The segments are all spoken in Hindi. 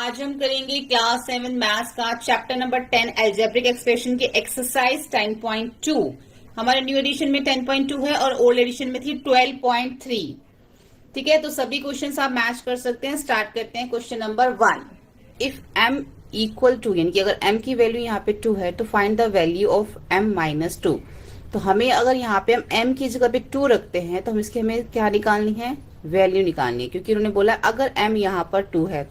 आज हम करेंगे क्लास 7 मैथ्स का चैप्टर नंबर 10 अलजेब्रिक एक्सप्रेशन के एक्सरसाइज 10.2। हमारे न्यू एडिशन में 10.2 है और ओल्ड एडिशन में थी 12.3। ठीक है, तो सभी क्वेश्चंस आप मैच कर सकते हैं। स्टार्ट करते हैं question number 1। If m equal to, यानी कि अगर m की वैल्यू यहाँ पे 2 है तो find the value of m minus 2। तो हमें अगर यहाँ पे हम m की जगह पे 2 रखते हैं तो हम इसकी हमें क्या निकालनी है, वैल्यू निकालनी है। क्योंकि उन्होंने बोला अगर m यहाँ पर 2 है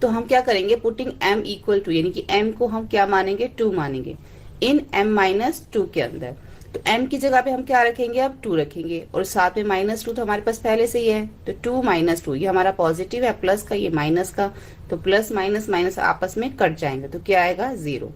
तो हम क्या करेंगे, पुटिंग m इक्वल टू, यानी कि m को हम क्या मानेंगे, 2 मानेंगे इन m माइनस 2 के अंदर। तो m की जगह पे हम क्या रखेंगे, अब 2 रखेंगे और साथ में माइनस 2 तो हमारे पास पहले से ही है। तो 2 माइनस 2 ये हमारा पॉजिटिव है, प्लस का ये माइनस का, तो प्लस माइनस माइनस आपस में कट जाएंगे तो क्या आएगा, 0।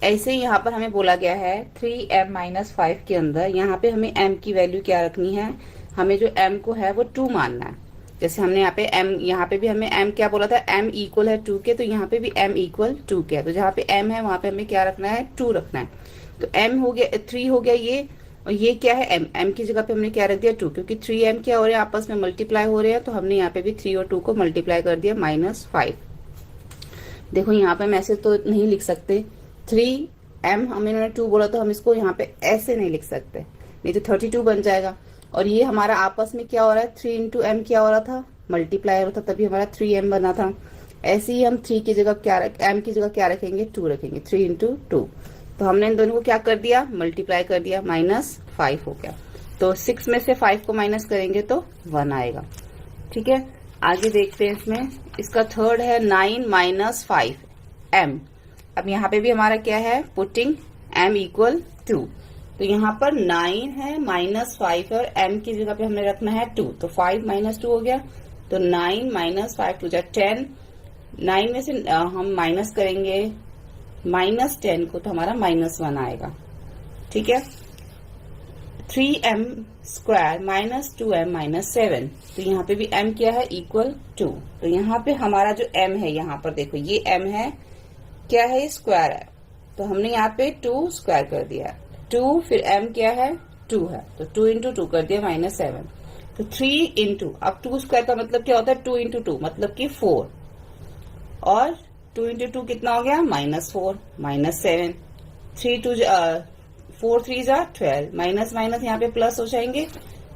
ऐसे ही यहाँ पर हमें बोला गया है 3m माइनस 5 के अंदर यहाँ पे हमें m की वैल्यू क्या रखनी है, हमें जो m को है वो 2 मानना है। जैसे हमने यहाँ पे m, यहाँ पे भी हमें m क्या बोला था, m इक्वल है 2 के, तो यहाँ पे भी m इक्वल 2 के है। तो जहाँ पे m है वहां पे हमें क्या रखना है, 2 रखना है। तो m हो गया 3 हो गया ये, और ये क्या है m की जगह पे हमने क्या रख दिया 2, क्योंकि 3m क्या हो रहे हैं, आपस में मल्टीप्लाई हो रहे हैं। तो हमने यहाँ पे भी 3 और 2 को मल्टीप्लाई कर दिया -5। देखो यहाँ पे हम ऐसे तो नहीं लिख सकते, 3m हमें इन्होंने 2 बोला तो हम इसको यहाँ पे ऐसे नहीं लिख सकते, नहीं तो 32 बन जाएगा। और ये हमारा आपस में क्या हो रहा है, 3 इंटू एम क्या हो रहा था, मल्टीप्लाई हो रहा था, तभी हमारा 3m बना था। ऐसे ही हम 3 की जगह क्या m की जगह क्या रखेंगे, 2 रखेंगे, 3 इंटू 2। तो हमने इन दोनों को क्या कर दिया, मल्टीप्लाई कर दिया, -5 हो गया। तो 6 में से 5 को माइनस करेंगे तो 1 आएगा। ठीक है, आगे देखते हैं इसमें। इसका थर्ड है 9 माइनस 5m। अब यहाँ पे भी हमारा क्या है, पुटिंग m इक्वल 2। तो यहाँ पर 9 है, -5 है और m की जगह पे हमने रखना है 2। तो 5 माइनस 2 हो गया, तो 9 माइनस 5 टू जा 10। 9 में से हम माइनस करेंगे -10 को, तो हमारा -1 आएगा। ठीक है, 3m square minus 2m minus 7। तो यहाँ पे भी m क्या है, इक्वल 2। तो यहाँ पे हमारा जो m है, यहाँ पर देखो ये m है, क्या है, ये स्क्वायर है, तो हमने यहाँ पे 2 स्क्वायर कर दिया, 2 फिर m क्या है, 2 है, तो 2 इंटू 2 कर दिया -7। तो 3 इंटू, अब 2 स्क्वायर का मतलब क्या होता है, 2 इंटू 2 मतलब कि 4, और 2 इंटू 2 कितना हो गया, -4 -7। 4 3 जा 12, माइनस माइनस यहाँ पे प्लस हो जाएंगे,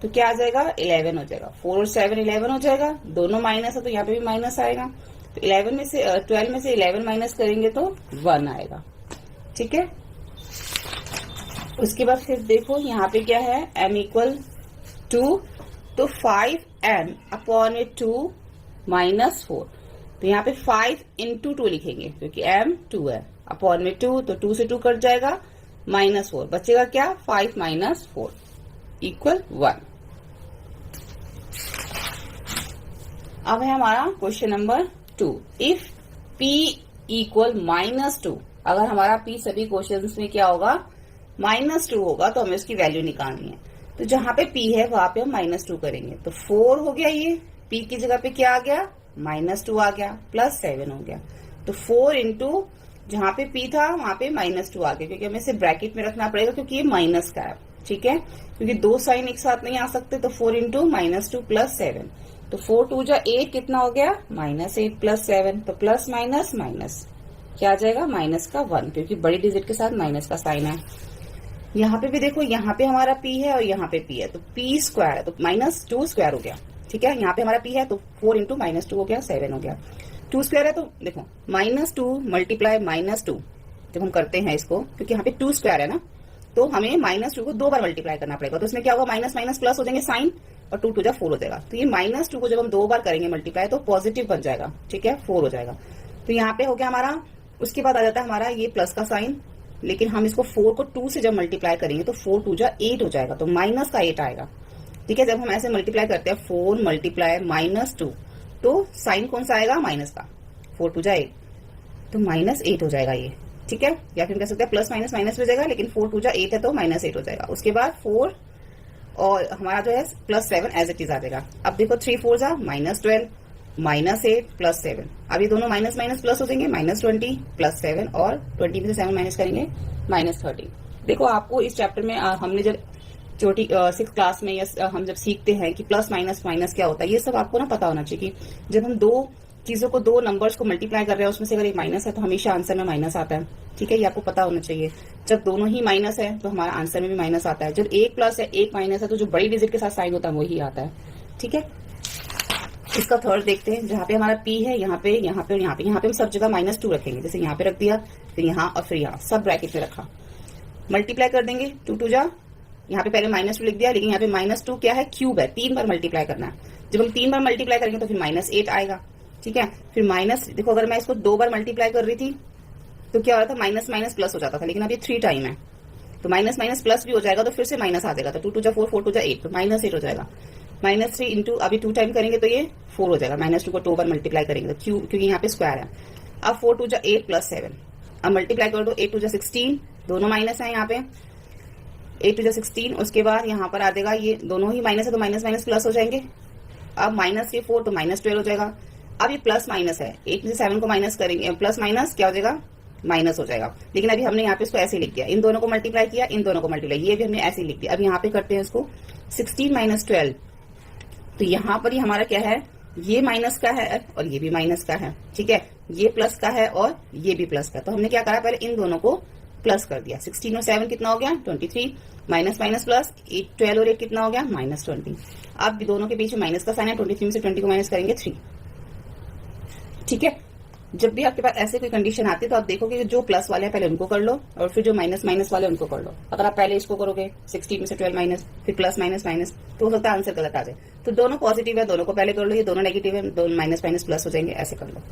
तो क्या आ जाएगा, 11 हो जाएगा। 4 और 7 11 हो जाएगा, दोनों माइनस है तो यहाँ पे भी माइनस आएगा। तो 12 में से 11 माइनस करेंगे तो 1 आएगा। ठीक है, उसके बाद फिर देखो यहाँ पे क्या है, m इक्वल 2, तो 5m अपॉन 2 माइनस 4। तो यहाँ पे 5 इंटू 2 लिखेंगे, क्योंकि m 2 है, अपॉन में 2, तो 2 से 2 कट जाएगा, -4 बचेगा क्या, 5 माइनस 4 इक्वल 1। अब है हमारा question number 2। If p equal -2, अगर हमारा p सभी क्वेश्चन में क्या होगा, -2 होगा, तो हमें उसकी वैल्यू निकालनी है। तो जहां पे p है वहां पे हम -2 करेंगे, तो 4 हो गया, ये p की जगह पे क्या आ गया, -2 आ गया, +7 हो गया। तो 4 इंटू जहां पे p था वहां पे -2 आ गया, क्योंकि हमें इसे ब्रैकेट में रखना पड़ेगा क्योंकि ये माइनस का है। ठीक है, क्योंकि 2 साइन एक साथ नहीं आ सकते, तो 4 इंटू -2 +7। तो 4 2 जा 8 कितना हो गया, -8 +7, तो प्लस माइनस माइनस क्या आ जाएगा, माइनस का 1, क्योंकि बड़ी डिजिट के साथ माइनस का साइन है। यहाँ पे भी देखो, यहाँ पे हमारा p है और यहाँ पे p है, तो p स्क्वायर है, तो -2 स्क्वायर हो गया। ठीक है, यहाँ पे हमारा p है, तो 4 इंटू -2 हो गया, 7 हो गया। 2 स्क्वायर है, तो देखो -2 मल्टीप्लाई -2 जब हम करते हैं इसको, क्योंकि यहाँ पे 2 स्क्वायर है ना, तो हमें -2 को 2 बार मल्टीप्लाई करना पड़ेगा। तो इसमें क्या होगा, माइनस माइनस प्लस हो जाएंगे साइन, और 2 2 जा 4 हो जाएगा। तो ये -2 को जब हम 2 बार करेंगे मल्टीप्लाई तो पॉजिटिव बन जाएगा। ठीक है, 4 हो जाएगा। तो यहाँ पे हो गया हमारा। उसके बाद आ जाता है हमारा ये प्लस का साइन, लेकिन हम इसको 4 को 2 से जब मल्टीप्लाई करेंगे तो 4 2 जा 8 हो जाएगा, तो माइनस का 8 आएगा। ठीक है, जब हम ऐसे मल्टीप्लाई करते हैं 4 मल्टीप्लाई -2, तो साइन कौन सा आएगा, माइनस का, 4 2 जा 8, तो -8 हो जाएगा ये। ठीक है, या फिर कह सकते हैं प्लस माइनस माइनस हो जाएगा, लेकिन 4 2 जा 8 है तो -8 हो जाएगा। उसके बाद 4 और हमारा जो है +7 एज इट इज आ जाएगा। अब देखो 3 4 जा -12, -8 +7, अब ये दोनों माइनस माइनस प्लस हो जाएंगे, -20 +7, और 20 में से 7 माइनस करेंगे -30। देखो आपको इस चैप्टर में हमने जब छोटी 6th क्लास में या हम जब सीखते हैं कि प्लस माइनस माइनस क्या होता है, ये सब आपको ना पता होना चाहिए कि जब हम 2 चीजों को दो नंबर्स को मल्टीप्लाई कर रहे हैं, उसमें से अगर एक माइनस है तो हमेशा आंसर में माइनस आता है। ठीक है, ये आपको पता होना चाहिए। जब दोनों ही माइनस है तो हमारा आंसर में भी माइनस आता है। जब एक प्लस है एक माइनस है तो जो बड़ी डिजिट के साथ साइन होता है वही आता है। ठीक है, इसका थर्ड देखते हैं। जहां पे हमारा पी है, यहाँ पे और यहाँ पे हम सब जगह -2 रखेंगे। जैसे यहाँ पे रख दिया, फिर यहाँ और फिर यहाँ, सब ब्रैकेट में रखा। मल्टीप्लाई कर देंगे 2 2 जा, यहाँ पे पहले -2 लिख दिया, लेकिन यहाँ पे -2 क्या है, क्यूब है, 3 बार मल्टीप्लाई करना है। जब हम 3 बार मल्टीप्लाई करेंगे तो फिर -8 आएगा। ठीक है, फिर माइनस, देखो अगर मैं इसको 2 बार मल्टीप्लाई कर रही थी तो क्या हो रहा था, माइनस माइनस प्लस हो जाता था, लेकिन अब ये 3 टाइम है तो माइनस माइनस प्लस भी हो जाएगा, तो फिर से माइनस आ जाएगा। तो 2 2 जा 4, 4 2 जा 8, तो -8 हो जाएगा। -3 इंटू अभी 2 टाइम करेंगे तो ये 4 हो जाएगा। -2 को 2 बार मल्टीप्लाई करेंगे तो क्योंकि यहाँ पे स्क्वायर है। अब 4 2 जा 8 प्लस 7, अब मल्टीप्लाई कर दो, 8 2 जा 16, दोनों माइनस है यहाँ पे, 8 2 जा 16। उसके बाद यहाँ पर आ जाएगा, ये दोनों ही माइनस है तो माइनस माइनस प्लस हो जाएंगे। अब माइनस ये 4 तो -12 हो जाएगा। अब ये प्लस माइनस है, 8 में से 7 को माइनस करेंगे, प्लस माइनस क्या हो जाएगा, माइनस हो जाएगा। लेकिन अभी हमने यहाँ पे इसको ऐसे लिख दिया, इन दोनों को मल्टीप्लाई किया, इन दोनों को मल्टीप्लाई, ये भी हमने ऐसे लिख दिया। अब यहाँ पे करते हैं इसको 16 - 12, तो यहाँ पर ही हमारा क्या है, ये माइनस का है और ये भी माइनस का है। ठीक है, ये प्लस का है और ये भी प्लस का। तो हमने क्या करा, पहले इन दोनों को प्लस कर दिया। 16 और 7 कितना हो गया, 23, माइनस माइनस प्लस, 12 और 8 कितना हो गया, -20। अब दोनों के बीच में माइनस का साइन है, 23 में से 20 को माइनस करेंगे 3। ठीक है, जब भी आपके पास ऐसे कोई कंडीशन आती है तो आप देखोगे जो प्लस वाले हैं पहले उनको कर लो और फिर जो माइनस माइनस वाले उनको कर लो। अगर आप पहले इसको करोगे 16 में से 12 माइनस, फिर प्लस माइनस माइनस, तो हो सकता है आंसर गलत आ जाए। तो दोनों पॉजिटिव है, दोनों को पहले कर लो, ये दोनों नेगेटिव है, दोनों माइनस माइनस प्लस हो जाएंगे, ऐसे कर लो।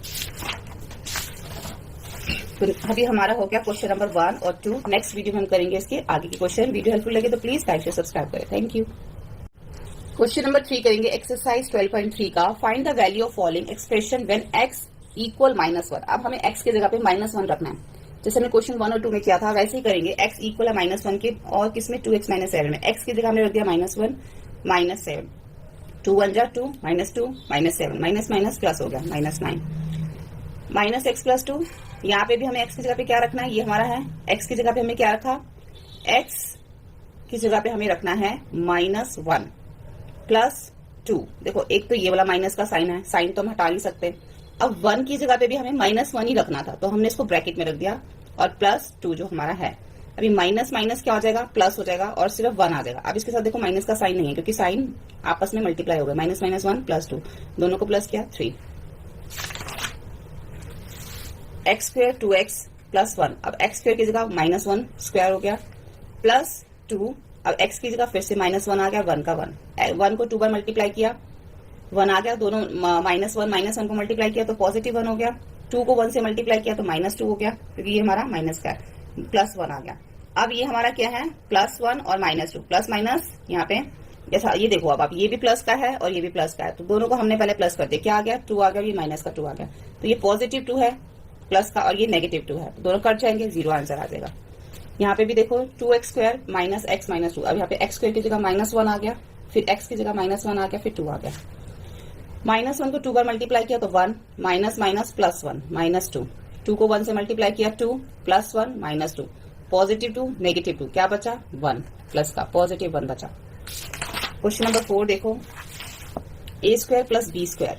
तो अभी हमारा हो गया क्वेश्चन नंबर 1 और 2। नेक्स्ट वीडियो में हम करेंगे इसके आगे के क्वेश्चन। वीडियो हेल्पफुल लगे तो प्लीज लाइक शेयर सब्सक्राइब करें। Thank you. क्वेश्चन नंबर 3 करेंगे एक्सरसाइज 12.3 का। Find the value of following expression when x equal -1। अब हमें x की जगह पे -1 रखना है, जैसे हमने क्वेश्चन 1 और 2 में किया था वैसे ही करेंगे। x इक्वल है -1 के, और किसमें 2x - 7 में। x की जगह हमने रख दिया -1 - 7, 2 1 जा 2, -2 -7, माइनस माइनस प्लस हो गया -9, -x + 2। यहाँ पे भी हमें x की जगह पे क्या रखना है, ये हमारा है। x की जगह पे हमें क्या रखा, x की जगह पे हमें रखना है -1 + 2। देखो एक तो ये वाला माइनस का साइन है, साइन तो हम हटा नहीं सकते। अब 1 की जगह पे भी हमें -1 ही रखना था, तो हमने इसको ब्रैकेट में रख दिया, और +2 जो हमारा है। अभी माइनस माइनस क्या हो जाएगा, प्लस हो जाएगा, और सिर्फ 1 आ जाएगा। अब इसके साथ देखो माइनस का साइन नहीं है, क्योंकि साइन आपस में मल्टीप्लाई हो गया। -1 + 2, दोनों को प्लस किया 3। x² 2x + 1। अब x² की जगह -1 स्क्वायर हो गया, +2। अब x की जगह फिर से -1 आ गया, 1 का 1 को 2 बार मल्टीप्लाई किया, 1 आ गया। दोनों -1 को मल्टीप्लाई किया तो +1 हो गया। 2 को 1 से मल्टीप्लाई किया तो -2 हो गया, क्योंकि ये हमारा माइनस का है, +1 आ गया। अब ये हमारा क्या है, +1 और -2, प्लस माइनस यहाँ पे जैसा ये देखो। अब ये भी प्लस का है और ये भी प्लस का है, तो दोनों को हमने पहले प्लस कर दिया। क्या आ गया, 2 आ गया, ये माइनस का 2 आ गया। तो ये +2 है प्लस का, और ये -2 है, तो दोनों कट जाएंगे, 0 आंसर आ जाएगा। यहाँ पे भी देखो 2x² - x - 2। अब यहाँ पे x² की जगह -1 आ गया, फिर x की जगह -1 आ गया, फिर 2 आ गया। -1 को 2 बार मल्टीप्लाई किया तो 1, माइनस माइनस प्लस 1, -2। 2 को 1 से मल्टीप्लाई किया 2, +1 -2, +2 -2, क्या बचा 1, प्लस का +1 बचा। क्वेश्चन नंबर 4 देखो, a² + b²।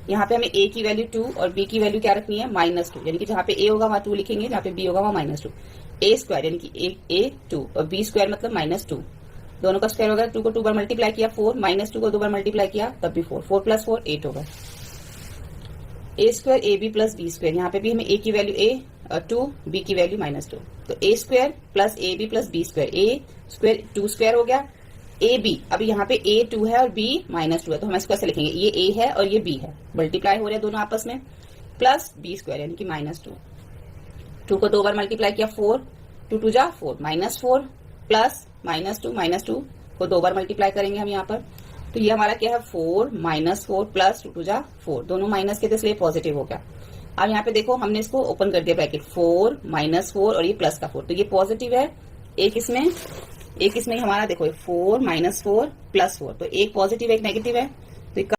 यहाँ पे हमें a की वैल्यू 2 और b की वैल्यू क्या रखनी है, -2। यानी कि जहाँ पे a होगा वहां 2 लिखेंगे, जहाँ पे b होगा वहां -2। a² यानी कि a2 और b² मतलब -2, दोनों का स्क्वायर होगा। 2 को 2 बार मल्टीप्लाई किया 4, -2 को 2 बार मल्टीप्लाई किया तब भी 4, 4 + 4 8 होगा। a² ab + b²। यहाँ पे भी हमें a की वैल्यू a 2, b की वैल्यू -2, तो a² + ab + b²। a² 2² हो गया, ab अब यहाँ पे a2 है और b -2 है, तो हम इसको ऐसे लिखेंगे, ये a है और ये b है, मल्टीप्लाई हो रहे हैं दोनों आपस में, प्लस b² यानी कि -2। 2 को 2 बार मल्टीप्लाई किया 4, 2 2 जा 4, -4 प्लस -2 को 2 बार मल्टीप्लाई करेंगे हम यहाँ पर, तो ये हमारा क्या है 4 -4 प्लस 2 2 जा 4, दोनों माइनस के थे इसलिए पॉजिटिव हो गया। अब यहाँ पे देखो हमने इसको ओपन कर दिया ब्रैकेट, 4 -4 और ये प्लस का 4, तो ये पॉजिटिव है। एक इसमें हमारा देखो 4 -4 + 4, तो एक पॉजिटिव एक नेगेटिव है।